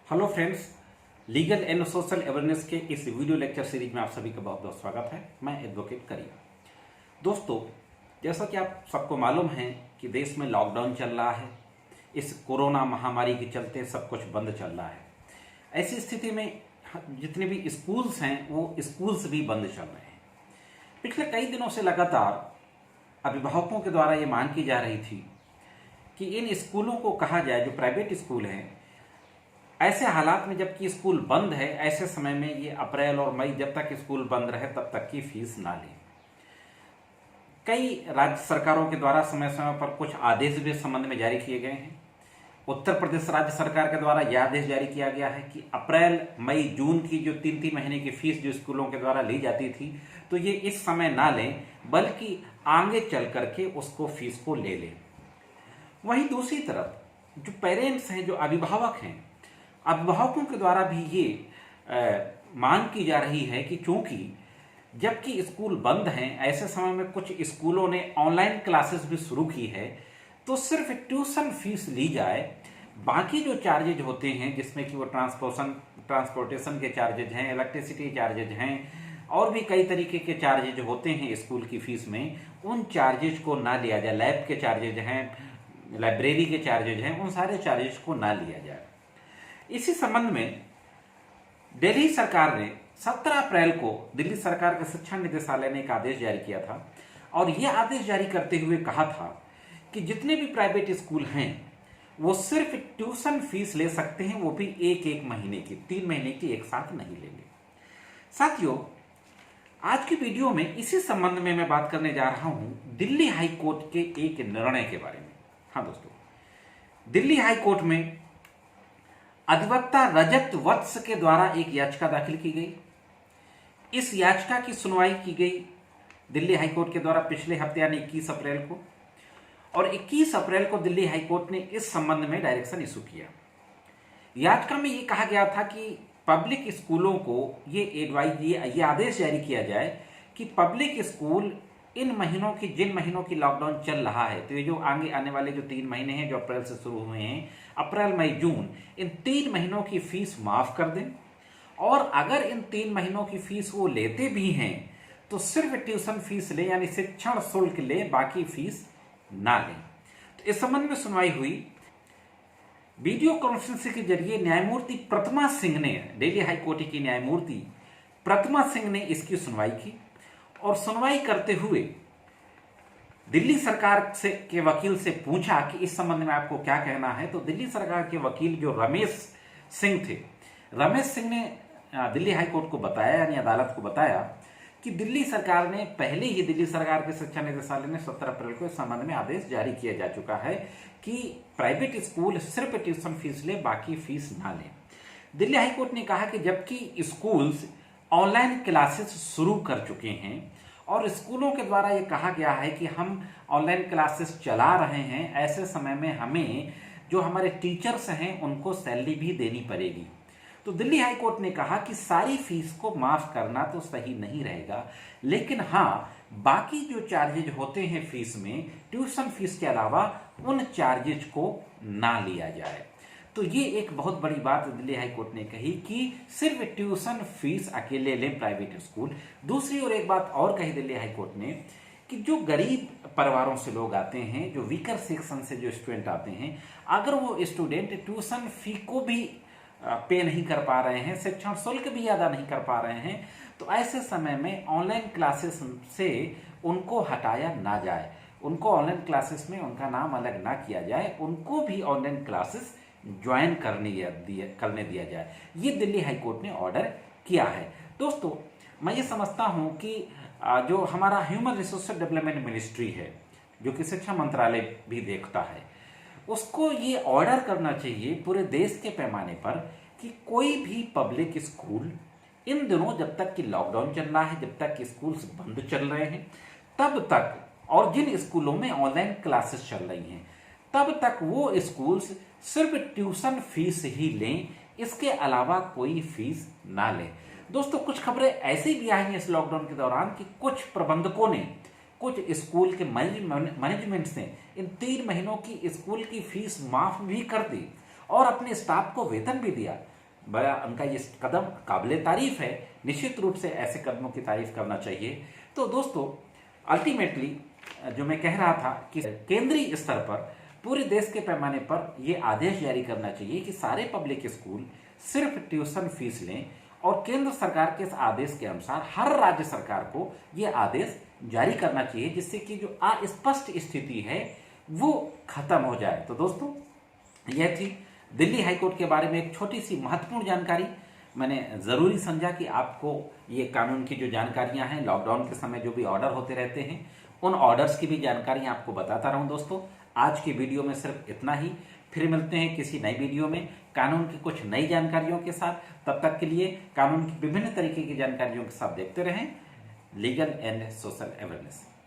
Hello friends, legal and social awareness के इस video lecture series में आप सभी का बहुत बहुत स्वागत है। मैं एडवोकेट करीम। दोस्तों, जैसा कि आप सबको मालूम है कि देश में लॉकडाउन चल रहा है। इस कोरोना महामारी के चलते सब कुछ बंद चल रहा है। ऐसी स्थिति में जितने भी स्कूल्स हैं वो स्कूल्स भी बंद चल रहे हैं। पिछले कई दिनों से लगातार अभिभावकों के द्वारा ये मांग की जा रही थी कि इन स्कूलों को कहा जाए, जो प्राइवेट स्कूल हैं, ऐसे हालात में जबकि स्कूल बंद है, ऐसे समय में ये अप्रैल और मई जब तक स्कूल बंद रहे तब तक की फीस ना लें। कई राज्य सरकारों के द्वारा समय समय पर कुछ आदेश भी इस संबंध में जारी किए गए हैं। उत्तर प्रदेश राज्य सरकार के द्वारा यह आदेश जारी किया गया है कि अप्रैल मई जून की जो तीन महीने की फीस जो स्कूलों के द्वारा ली जाती थी, तो ये इस समय ना लें, बल्कि आगे चल करके उसको फीस को ले लें। वहीं दूसरी तरफ जो पेरेंट्स हैं, जो अभिभावक हैं, अभिभावकों के द्वारा भी ये मांग की जा रही है कि चूंकि जबकि स्कूल बंद हैं, ऐसे समय में कुछ स्कूलों ने ऑनलाइन क्लासेस भी शुरू की है, तो सिर्फ ट्यूशन फीस ली जाए। बाकी जो चार्जेज होते हैं, जिसमें कि वो ट्रांसपोर्टेशन के चार्जेज हैं, इलेक्ट्रिसिटी चार्जेज हैं, और भी कई तरीके के चार्जेज होते हैं स्कूल की फीस में, उन चार्जेज को ना लिया जाए। लैब के चार्जेज हैं, लाइब्रेरी के चार्जेज हैं, उन सारे चार्जेज को ना लिया जाए। इसी संबंध में दिल्ली सरकार ने 17 अप्रैल को दिल्ली सरकार के शिक्षा निदेशालय ने एक आदेश जारी किया था, और यह आदेश जारी करते हुए कहा था कि जितने भी प्राइवेट स्कूल हैं वो सिर्फ ट्यूशन फीस ले सकते हैं, वो भी एक महीने की, 3 महीने की एक साथ नहीं लेंगे। साथियों, आज की वीडियो में इसी संबंध में मैं बात करने जा रहा हूं दिल्ली हाई कोर्ट के एक निर्णय के बारे में। हाँ दोस्तों, दिल्ली हाई कोर्ट में अधिवक्ता रजत वत्स के द्वारा एक याचिका दाखिल की गई। इस याचिका की सुनवाई की गई दिल्ली हाईकोर्ट के द्वारा पिछले हफ्ते यानी 21 अप्रैल को, और 21 अप्रैल को दिल्ली हाईकोर्ट ने इस संबंध में डायरेक्शन इशू किया। याचिका में यह कहा गया था कि पब्लिक स्कूलों को ये आदेश जारी किया जाए कि पब्लिक स्कूल इन महीनों की, जिन महीनों की लॉकडाउन चल रहा है, तो ये जो आगे आने वाले जो 3 महीने हैं जो अप्रैल से शुरू हुए हैं, अप्रैल मई जून, इन 3 महीनों की फीस माफ कर दें, और अगर इन 3 महीनों की फीस वो लेते भी हैं तो सिर्फ ट्यूशन फीस ले, यानी शिक्षण शुल्क ले, बाकी फीस ना लें। तो इस संबंध में सुनवाई हुई। वीडियो कॉन्फ्रेंसिंग के जरिए न्यायमूर्ति प्रतिमा सिंह ने, दिल्ली हाईकोर्ट की न्यायमूर्ति प्रतिमा सिंह ने इसकी सुनवाई की, और सुनवाई करते हुए दिल्ली सरकार के वकील से पूछा कि इस संबंध में आपको क्या कहना है। तो दिल्ली सरकार के वकील जो रमेश सिंह थे, रमेश सिंह ने दिल्ली हाईकोर्ट को बताया, यानी अदालत को बताया, कि दिल्ली सरकार ने पहले ही, दिल्ली सरकार के शिक्षा निदेशालय ने 17 अप्रैल को इस संबंध में आदेश जारी किया जा चुका है कि प्राइवेट स्कूल सिर्फ ट्यूशन फीस ले, बाकी फीस ना ले। दिल्ली हाईकोर्ट ने कहा कि जबकि स्कूल्स ऑनलाइन क्लासेस शुरू कर चुके हैं और स्कूलों के द्वारा ये कहा गया है कि हम ऑनलाइन क्लासेस चला रहे हैं, ऐसे समय में हमें जो हमारे टीचर्स हैं उनको सैलरी भी देनी पड़ेगी। तो दिल्ली हाईकोर्ट ने कहा कि सारी फीस को माफ करना तो सही नहीं रहेगा, लेकिन हाँ, बाकी जो चार्जेज होते हैं फीस में, ट्यूशन फीस के अलावा, उन चार्जेज को ना लिया जाए। तो ये एक बहुत बड़ी बात दिल्ली हाईकोर्ट ने कही कि सिर्फ ट्यूशन फीस अकेले लें प्राइवेट स्कूल। दूसरी ओर एक बात और कही दिल्ली हाईकोर्ट ने कि जो गरीब परिवारों से लोग आते हैं, जो वीकर सेक्शन से जो स्टूडेंट आते हैं, अगर वो स्टूडेंट ट्यूशन फी को भी पे नहीं कर पा रहे हैं, शिक्षण शुल्क भी अदा नहीं कर पा रहे हैं, तो ऐसे समय में ऑनलाइन क्लासेस से उनको हटाया ना जाए, उनको ऑनलाइन क्लासेस में उनका नाम अलग ना किया जाए, उनको भी ऑनलाइन क्लासेस ज्वाइन करने दिया जाए। ये दिल्ली हाईकोर्ट ने ऑर्डर किया है। दोस्तों, मैं ये समझता हूं कि जो हमारा ह्यूमन रिसोर्स डेवलपमेंट मिनिस्ट्री है, जो कि शिक्षा मंत्रालय भी देखता है, उसको ये ऑर्डर करना चाहिए पूरे देश के पैमाने पर कि कोई भी पब्लिक स्कूल इन दिनों, जब तक कि लॉकडाउन चल रहा है, जब तक कि स्कूल्स बंद चल रहे हैं, तब तक, और जिन स्कूलों में ऑनलाइन क्लासेस चल रही हैं, तब तक वो स्कूल्स सिर्फ ट्यूशन फीस ही लें, इसके अलावा कोई फीस ना लें। दोस्तों, कुछ खबरें ऐसी भी आई हैं इस लॉकडाउन के दौरान कि कुछ प्रबंधकों ने, कुछ स्कूल के मैनेजमेंट ने इन 3 महीनों की स्कूल की फीस माफ भी कर दी और अपने स्टाफ को वेतन भी दिया। बड़ा उनका ये कदम काबिले तारीफ है। निश्चित रूप से ऐसे कदमों की तारीफ करना चाहिए। तो दोस्तों, अल्टीमेटली जो मैं कह रहा था कि केंद्रीय स्तर पर पूरे देश के पैमाने पर यह आदेश जारी करना चाहिए कि सारे पब्लिक स्कूल सिर्फ ट्यूशन फीस लें, और केंद्र सरकार के इस आदेश के अनुसार हर राज्य सरकार को यह आदेश जारी करना चाहिए, जिससे कि जो अस्पष्ट स्थिति है वो खत्म हो जाए। तो दोस्तों, यह थी दिल्ली हाईकोर्ट के बारे में एक छोटी सी महत्वपूर्ण जानकारी। मैंने जरूरी समझा कि आपको ये कानून की जो जानकारियां हैं, लॉकडाउन के समय जो भी ऑर्डर होते रहते हैं, उन ऑर्डर्स की भी जानकारी आपको बताता रहूं। दोस्तों, आज की वीडियो में सिर्फ इतना ही। फिर मिलते हैं किसी नई वीडियो में कानून की कुछ नई जानकारियों के साथ। तब तक के लिए कानून की विभिन्न तरीके की जानकारियों के साथ देखते रहें लीगल एंड सोशल अवेयरनेस।